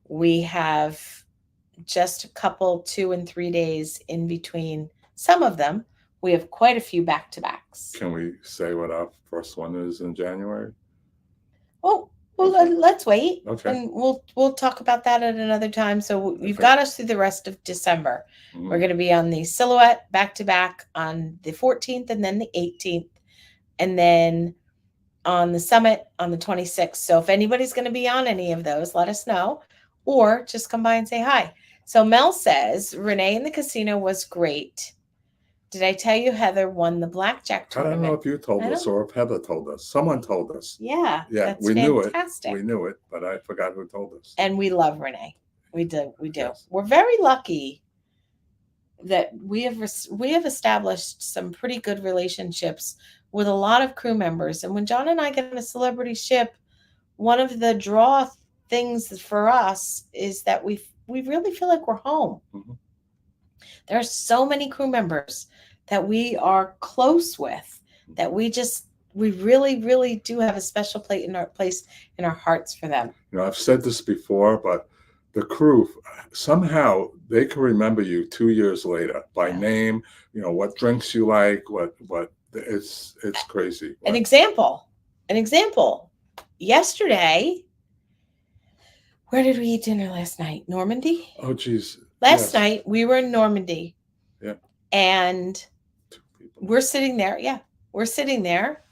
We have just a couple 2 and 3 days in between some of them. We have quite a few back-to-backs. Can we say what our first one is in January? Well, Okay. let's wait, Okay. and we'll talk about that at another time. So you've got us through the rest of December. Mm-hmm. We're going to be on the Silhouette back-to-back on the 14th and then the 18th, and then on the Summit on the 26th. So if anybody's going to be on any of those, let us know, or just come by and say hi. So Mel says, Renee in the casino was great. Did I tell you Heather won the blackjack tournament? I don't know if you told us or if Heather told us. Someone told us. Yeah, Yeah, we fantastic. knew it. We knew it, but I forgot who told us. And we love Renee. We do. Yes. We're very lucky that we have established some pretty good relationships with a lot of crew members. And when John and I get on a celebrity ship, one of the draw things for us is that we really feel like we're home. Mm-hmm. There are so many crew members that we are close with, that we really, really do have a special place in our hearts for them. You know, I've said this before, but the crew, somehow they can remember you 2 years later by name, you know, what drinks you like, what it's crazy. An example. Yesterday, where did we eat dinner last night? Normandy? Oh, geez. Last night, we were in Normandy. Yeah. And we're sitting there. Yeah. We're sitting there.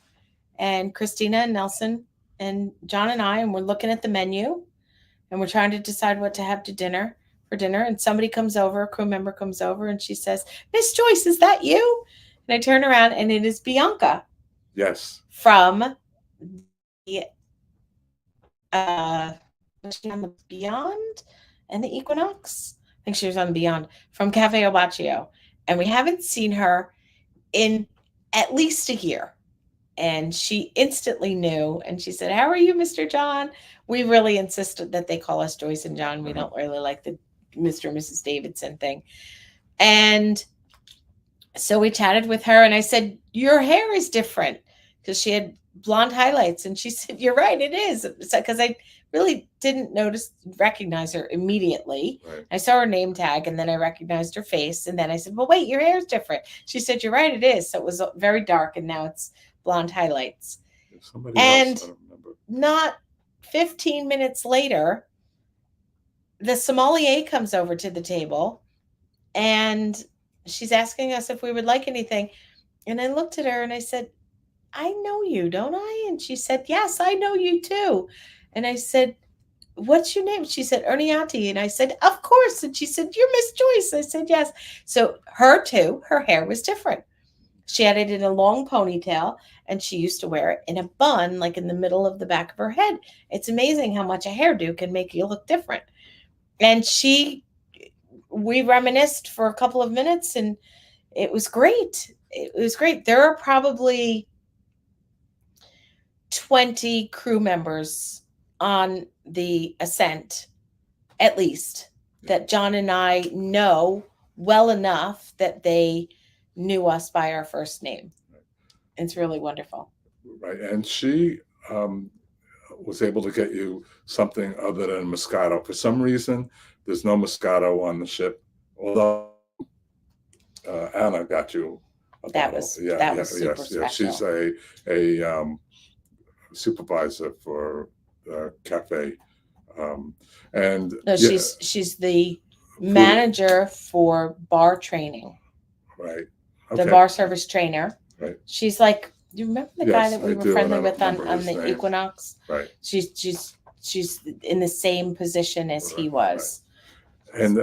And Christina and Nelson and John and I, and we're looking at the menu. and we're trying to decide what to have to dinner for dinner. And somebody comes over, a crew member comes over, and she says, "Miss Joyce, is that you?" And I turn around, and it is Bianca Yes. from the was she on the Beyond and the Equinox? I think she was on Beyond from Cafe Obaccio, and we haven't seen her in at least a year. And she instantly knew, and she said, "How are you, Mr. John?" We really insisted that they call us Joyce and John. We Uh-huh. don't really like the Mr. and Mrs. Davidson thing. And so we chatted with her, and I said, "Your hair is different," because she had blonde highlights. And she said, "You're right, it is." Because I really didn't recognize her immediately. Right. I saw her name tag, and then I recognized her face. And then I said, "Well, wait, your hair is different." She said, "You're right, it is." So it was very dark, and now it's blonde highlights. Somebody And else, I don't remember. not 15 minutes later, the sommelier comes over to the table, and she's asking us if we would like anything. And I looked at her and I said, "I know you, don't I?" And she said, "Yes, I know you too." And I said, "What's your name?" She said, "Erniati." And I said, "Of course." And she said, "You're Miss Joyce." I said, "Yes." So her too, her hair was different. She had it in a long ponytail, and she used to wear it in a bun, like in the middle of the back of her head. It's amazing how much a hairdo can make you look different. And we reminisced for a couple of minutes, and it was great. It was great. There are probably 20 crew members on the Ascent, at least, that John and I know well enough that they knew us by our first name. It's really wonderful. Right. And she was able to get you something other than Moscato. For some reason, there's no Moscato on the ship, although Anna got you a bottle. Yeah, that yeah, was super yes, yes. She's special. a supervisor for the cafe, um, and No, yeah, she's the food. manager for bar training, Right. the Okay. bar service trainer. Right. She's like, do you remember the guy Yes, that we I were do, and friendly I don't with remember on his the name. Equinox? Right. She's in the same position as he Right. was. And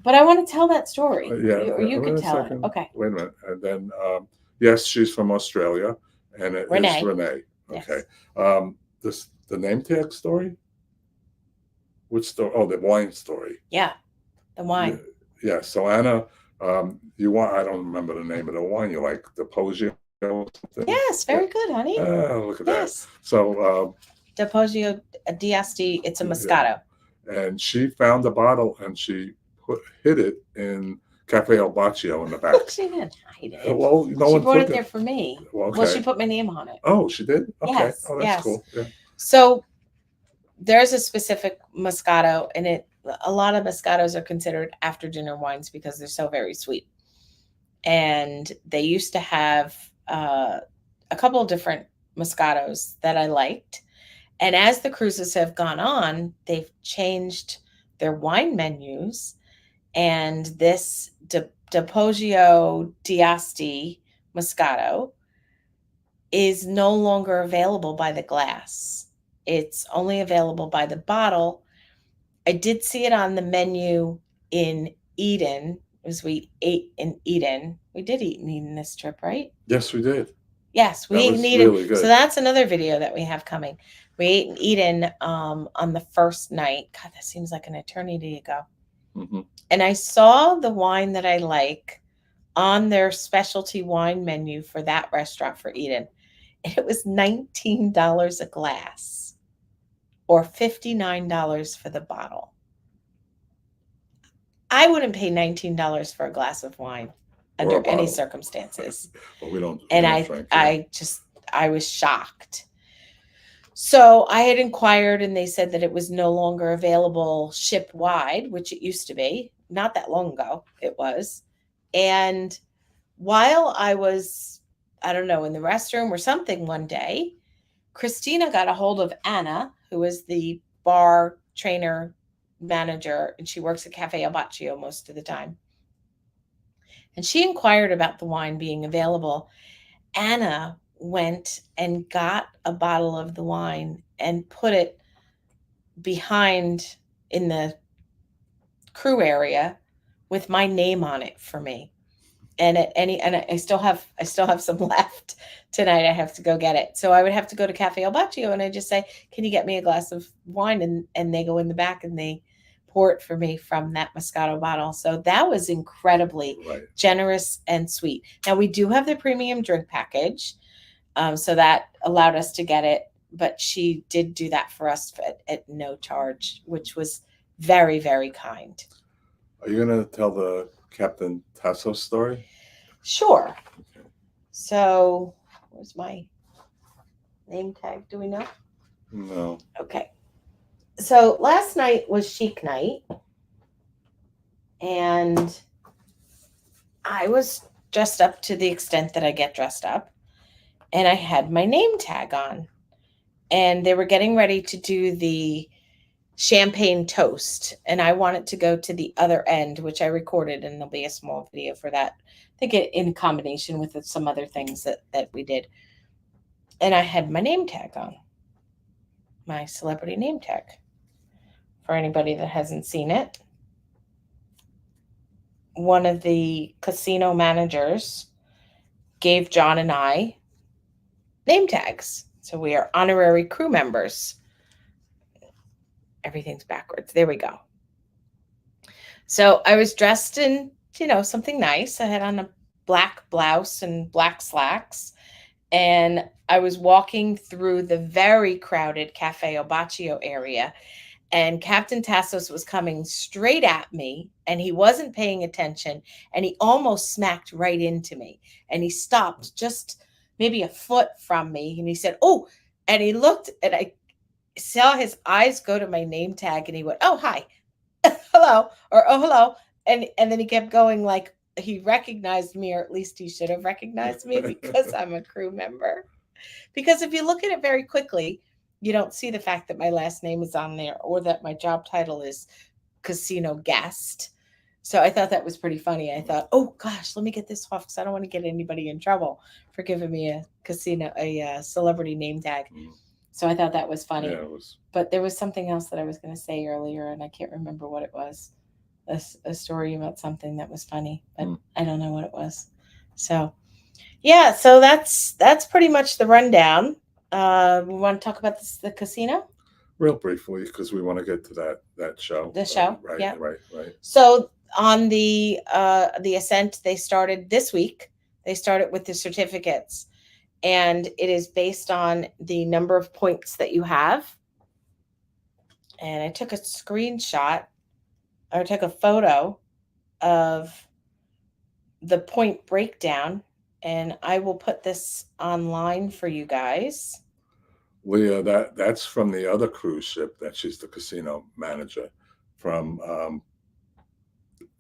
But I want to tell that story. yeah, Or you wait could a tell it. second. Okay. Wait a minute. And then yes, she's from Australia, and it is Renee. Renee. Yes. Okay. The name tag story. Which story? Oh, the wine story. Yeah, the wine. Yeah. So Anna, you want? I don't remember the name of the wine. You like the Poggio or something? Yes, very good, honey. Look at that. Yes. So Deposio DSD, it's a yeah. Moscato. And she found the bottle and she hid it in Cafe El Baccio in the back. She didn't hide it. Well, no She one brought put it there for me. Well, Well, okay. she put my name on it. Oh, she did? Okay. Yes, Oh, that's yes. cool. Yeah. So there's a specific Moscato, and a lot of Moscatos are considered after dinner wines because they're so very sweet. And they used to have a couple of different Moscatos that I liked. And as the cruises have gone on, they've changed their wine menus. And this Deposio d'Asti Moscato is no longer available by the glass. It's only available by the bottle. I did see it on the menu in Eden as we ate in Eden. We did eat in Eden this trip, right? Yes, we did. Yes, we ate in Eden. Really good. So that's another video that we have coming. We ate in Eden on the first night. God, that seems like an eternity ago. Mm-hmm. And I saw the wine that I like on their specialty wine menu for that restaurant for Eden. It was $19 a glass or $59 for the bottle. I wouldn't pay $19 for a glass of wine under any circumstances. Well, we don't. And I was shocked. So I had inquired, and they said that it was no longer available ship wide, which it used to be. Not that long ago, it was. And while I was, I don't know, in the restroom or something one day, Christina got a hold of Anna, who is the bar trainer manager, and she works at Cafe El Baccio most of the time. And she inquired about the wine being available. Anna went and got a bottle of the wine and put it behind in the crew area with my name on it for me. And I still have some left tonight. I have to go get it. So I would have to go to Cafe El Baccio and I just say, "Can you get me a glass of wine?" And they go in the back and they pour it for me from that Moscato bottle. So that was incredibly Right. generous and sweet. Now we do have the premium drink package, so that allowed us to get it. But she did do that for us at no charge, which was very, very kind. Are you going to tell the Captain Tasso story? Sure. Okay. So, where's my name tag? Do we know? No. Okay. So, last night was chic night, and I was dressed up to the extent that I get dressed up, and I had my name tag on. And they were getting ready to do the champagne toast, and I wanted to go to the other end, which I recorded, and there'll be a small video for that. I think in combination with some other things that we did. And I had my name tag on, my celebrity name tag. For anybody that hasn't seen it, one of the casino managers gave John and I name tags. So we are honorary crew members. Everything's backwards. There we go. So I was dressed in, something nice. I had on a black blouse and black slacks. And I was walking through the very crowded Cafe El Baccio area. And Captain Tassos was coming straight at me, and he wasn't paying attention, and he almost smacked right into me. And he stopped just maybe a foot from me, and he said, "Oh," and he looked, and I saw his eyes go to my name tag, and he went, "Oh, hi, hello," or "Oh, hello," and then he kept going like he recognized me, or at least he should have recognized me because I'm a crew member. Because if you look at it very quickly, you don't see the fact that my last name is on there or that my job title is casino guest. So I thought that was pretty funny. I thought, oh gosh, let me get this off because I don't want to get anybody in trouble for giving me a celebrity name tag. So I thought that was funny. Yeah, it was. But there was something else that I was going to say earlier, and I can't remember what it was. A story about something that was funny, but I don't know what it was. So yeah, so that's pretty much the rundown. We want to talk about the casino? Real briefly, because we want to get to that show. The show, right, yeah. right. So on the Ascent, they started this week. They started with the certificates, and it is based on the number of points that you have. And I took a screenshot, or I took a photo of the point breakdown, and I will put this online for you guys. Leah, that's from the other cruise ship that she's the casino manager from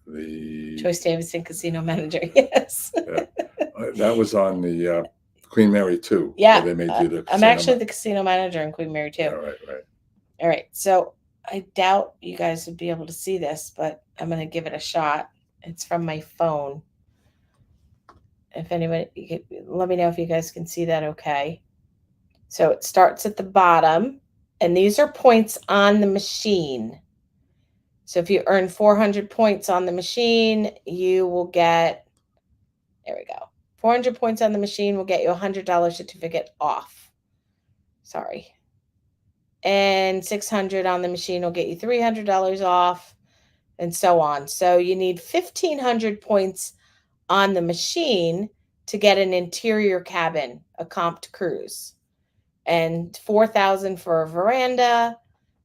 the Joyce Davidson casino manager. Yes. Yeah. That was on the Queen Mary 2. Yeah. They made you the I'm actually the casino manager in Queen Mary 2. Yeah, right. All right. So I doubt you guys would be able to see this, but I'm going to give it a shot. It's from my phone. If anybody, let me know if you guys can see that okay. So it starts at the bottom, and these are points on the machine. So if you earn 400 points on the machine, you will get, there we go. 400 points on the machine will get you a $100 certificate off. Sorry. And 600 on the machine will get you $300 off, and so on. So you need 1,500 points on the machine to get an interior cabin, a comped cruise, and 4,000 for a veranda,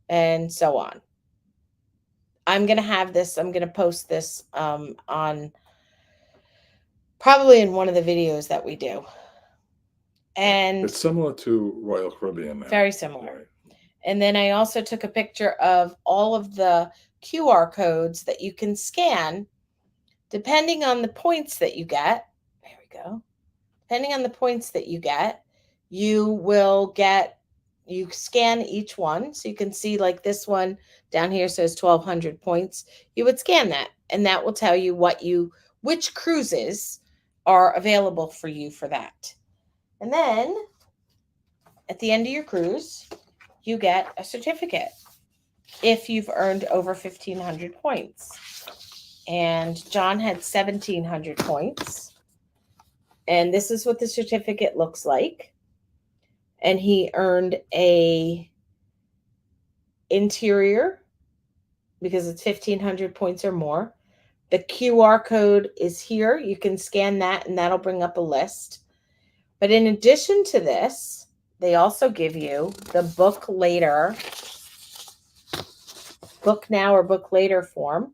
and so on. I'm going to post this on probably in one of the videos that we do. And it's similar to Royal Caribbean now. Very similar. Right. And then I also took a picture of all of the QR codes that you can scan depending on the points that you get. There we go. Depending on the points that you get, you scan each one. So you can see like this one down here says 1,200 points. You would scan that, and that will tell you which cruises are available for you for that. And then at the end of your cruise, you get a certificate. if you've earned over 1,500 points. And John had 1,700 points. And this is what the certificate looks like. And he earned a interior because it's 1,500 points or more. The QR code is here. You can scan that and that'll bring up a list. But in addition to this, they also give you the book later, book now or book later form.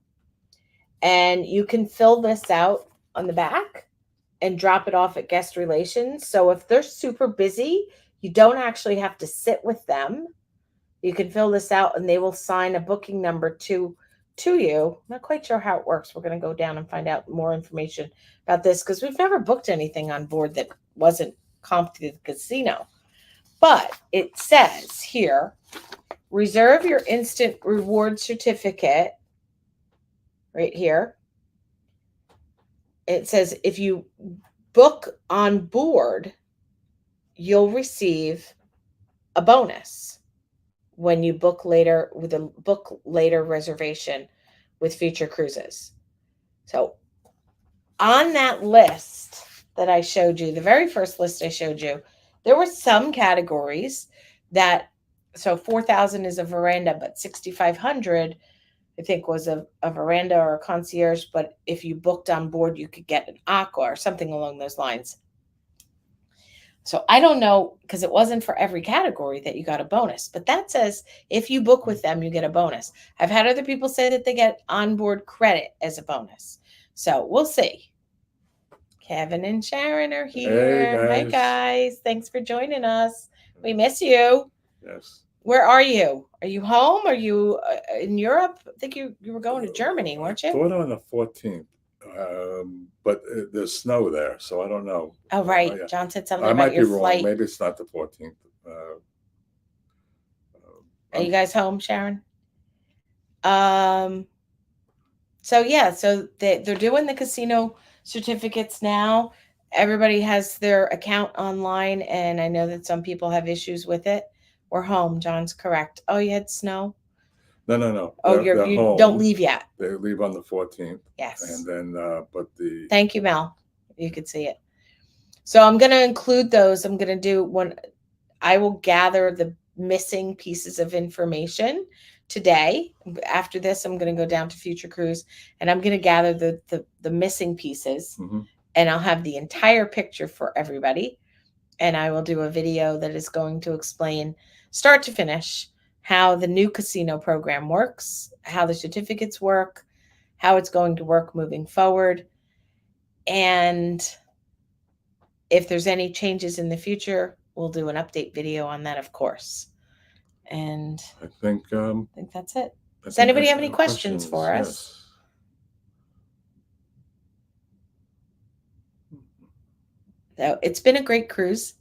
And you can fill this out on the back and drop it off at guest relations. So if they're super busy, you don't actually have to sit with them. You can fill this out and they will sign a booking number to you. I'm not quite sure how it works. We're going to go down and find out more information about this because we've never booked anything on board that wasn't comped to the casino. But it says here, reserve your instant reward certificate right here. It says if you book on board, you'll receive a bonus when you book later with a book later reservation with Future Cruises. So on that list that I showed you, the very first list I showed you, there were some categories that, so 4,000 is a veranda, but 6,500 I think was a veranda or a concierge, but if you booked on board, you could get an aqua or something along those lines. So I don't know, because it wasn't for every category that you got a bonus, but that says if you book with them, you get a bonus. I've had other people say that they get onboard credit as a bonus. So we'll see. Kevin and Sharon are here. Hey, Hi, guys. Thanks for joining us. We miss you. Yes. Where are you? Are you home? Are you in Europe? I think you were going to Germany, weren't you? I thought on the 14th, but there's snow there, so I don't know. Oh, right. Yeah. John said something I about might your be wrong. flight. Maybe it's not the 14th. Are you guys home, Sharon? So yeah, so they're doing the casino certificates now. Everybody has their account online, and I know that some people have issues with it. We're home. John's correct. Oh, you had snow? No. Oh, they're you home. don't leave yet. They leave on the 14th. Yes. And then, but the. Thank you, Mel. You could see it. So I'm going to include those. I'm going to do one. I will gather the missing pieces of information today. After this, I'm going to go down to Future Cruise and I'm going to gather the missing pieces, and I'll have the entire picture for everybody. And I will do a video that is going to explain start to finish how the new casino program works, how the certificates work, how it's going to work moving forward. And if there's any changes in the future, we'll do an update video on that, of course. And I think that's it. Does anybody have any questions for us? So it's been a great cruise.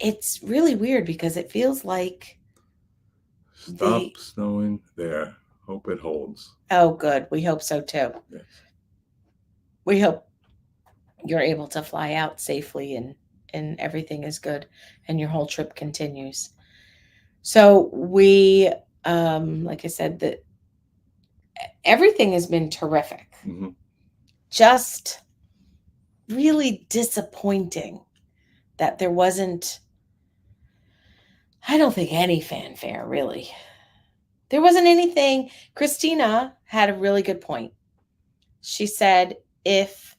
It's really weird because it feels like stop snowing there. Hope it holds. Oh, good. We hope so too. Yes. We hope you're able to fly out safely and everything is good and your whole trip continues. So we, like I said, that everything has been terrific. Just really disappointing that there wasn't, I don't think, any fanfare, really. There wasn't anything. Christina had a really good point. She said if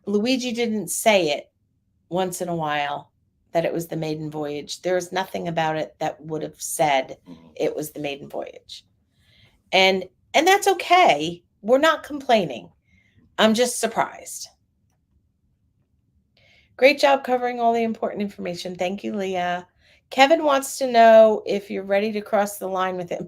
Luigi didn't say it once in a while that it was the Maiden Voyage, there was nothing about it that would have said it was the Maiden Voyage. And that's okay. We're not complaining. I'm just surprised. Great job covering all the important information. Thank you, Leah. Kevin wants to know if you're ready to cross the line with him.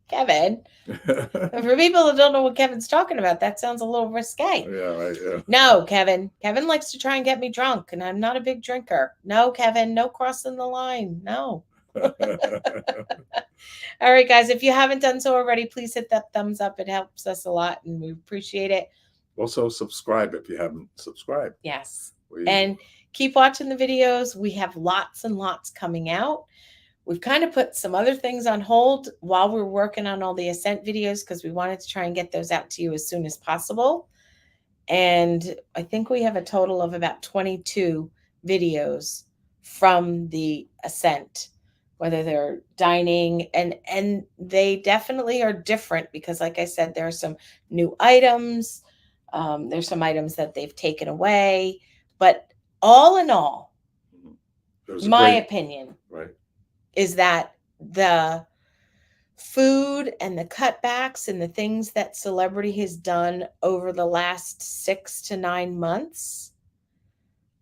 Kevin, for people that don't know what Kevin's talking about, that sounds a little risque. Yeah, right. Yeah. No, Kevin. Kevin likes to try and get me drunk, and I'm not a big drinker. No, Kevin, no crossing the line. No. All right, guys, if you haven't done so already, please hit that thumbs up. It helps us a lot, and we appreciate it. Also, subscribe if you haven't subscribed. Yes. And keep watching the videos. We have lots and lots coming out. We've kind of put some other things on hold while we're working on all the Ascent videos because we wanted to try and get those out to you as soon as possible. And I think we have a total of about 22 videos from the Ascent, whether they're dining, and they definitely are different because, like I said, there are some new items. There's some items that they've taken away, but all in all, my opinion is that the food and the cutbacks and the things that Celebrity has done over the last 6 to 9 months,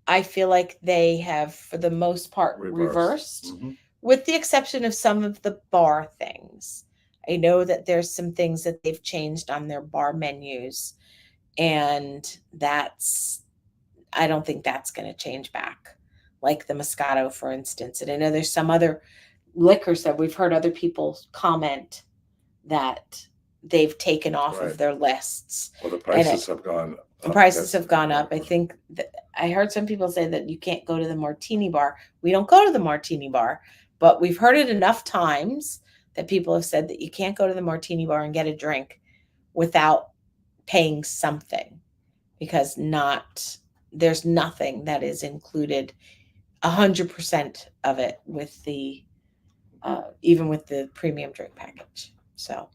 I feel like they have, for the most part, reversed, with the exception of some of the bar things. I know that there's some things that they've changed on their bar menus, and I don't think that's going to change back, like the Moscato, for instance. And I know there's some other liquors that we've heard other people comment that they've taken off of their lists. Well, the prices have gone up. The prices have gone up. I think I heard some people say that you can't go to the Martini Bar. We don't go to the Martini Bar, but we've heard it enough times that people have said that you can't go to the Martini Bar and get a drink without paying something, because there's nothing that is included 100% of it with the even with the premium drink package. So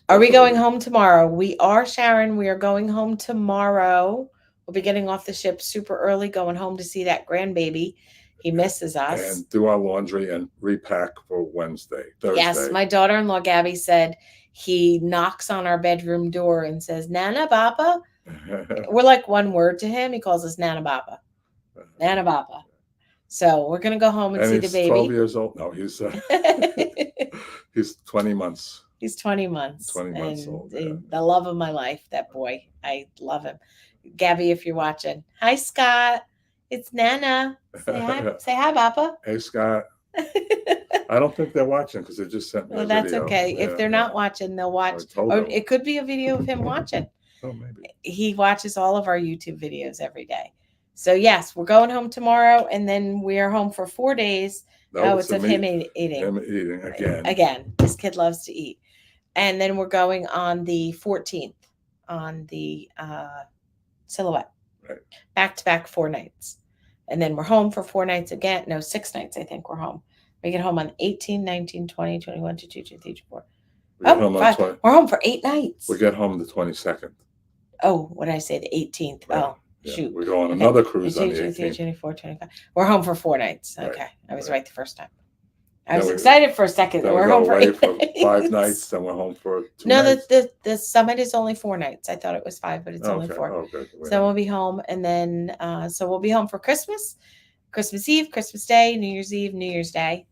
are we going home tomorrow? We are, Sharon. We are going home tomorrow. We'll be getting off the ship super early, going home to see that grandbaby. He misses us. And do our laundry and repack for Thursday. Yes, my daughter-in-law Gabby said he knocks on our bedroom door and says, "Nana Bapa." We're like one word to him. He calls us Nana Bapa. Nana Bapa. So we're going to go home and see the baby. 12 years old. No, he's 20 months. He's 20 months. 20 months old. Yeah. The love of my life, that boy. I love him. Gabby, if you're watching. Hi, Scott. It's Nana. Say hi. Say hi, Papa. Hey, Scott. I don't think they're watching because they just sent me a that's video. Okay. Yeah, if they're not watching, they'll watch. Or it could be a video of him watching. Oh, maybe. He watches all of our YouTube videos every day. So, yes, we're going home tomorrow, and then we are home for 4 days. It's of him eating. Him eating again. Again. This kid loves to eat. And then we're going on the 14th on the Silhouette. Right. Back-to-back 4 nights. And then we're home for 4 nights again. No, 6 nights, I think we're home. We get home on 18, 19, 20, 21, 22, 23, 24. We're home for 8 nights. We get home the 22nd. Oh, what did I say? The 18th. Right. Oh, yeah. Shoot. We're going on another cruise on the 18th. 24, 25. We're home for 4 nights. Okay. Right. I was right the first time. I was excited for a second. We're home for 5 nights, then we're home for 2 nights. No, the summit is only 4 nights. I thought it was 5, but it's only 4. Okay. So we'll be home, and then so we'll be home for Christmas Eve, Christmas Day, New Year's Eve, New Year's Day.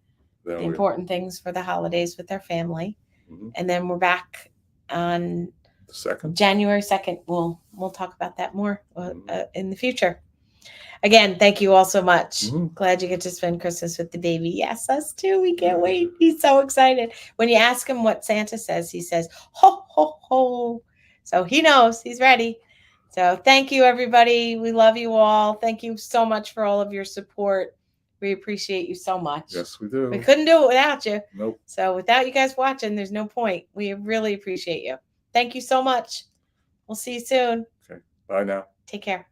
The important things for the holidays with our family. Mm-hmm. And then we're back on the 2nd. January 2nd. We'll talk about that more in the future. Again, thank you all so much. Mm-hmm. Glad you get to spend Christmas with the baby. Yes, us too. We can't wait. He's so excited. When you ask him what Santa says, he says, "Ho, ho, ho." So he knows. He's ready. So thank you, everybody. We love you all. Thank you so much for all of your support. We appreciate you so much. Yes, we do. We couldn't do it without you. Nope. So without you guys watching, there's no point. We really appreciate you. Thank you so much. We'll see you soon. Okay. Bye now. Take care.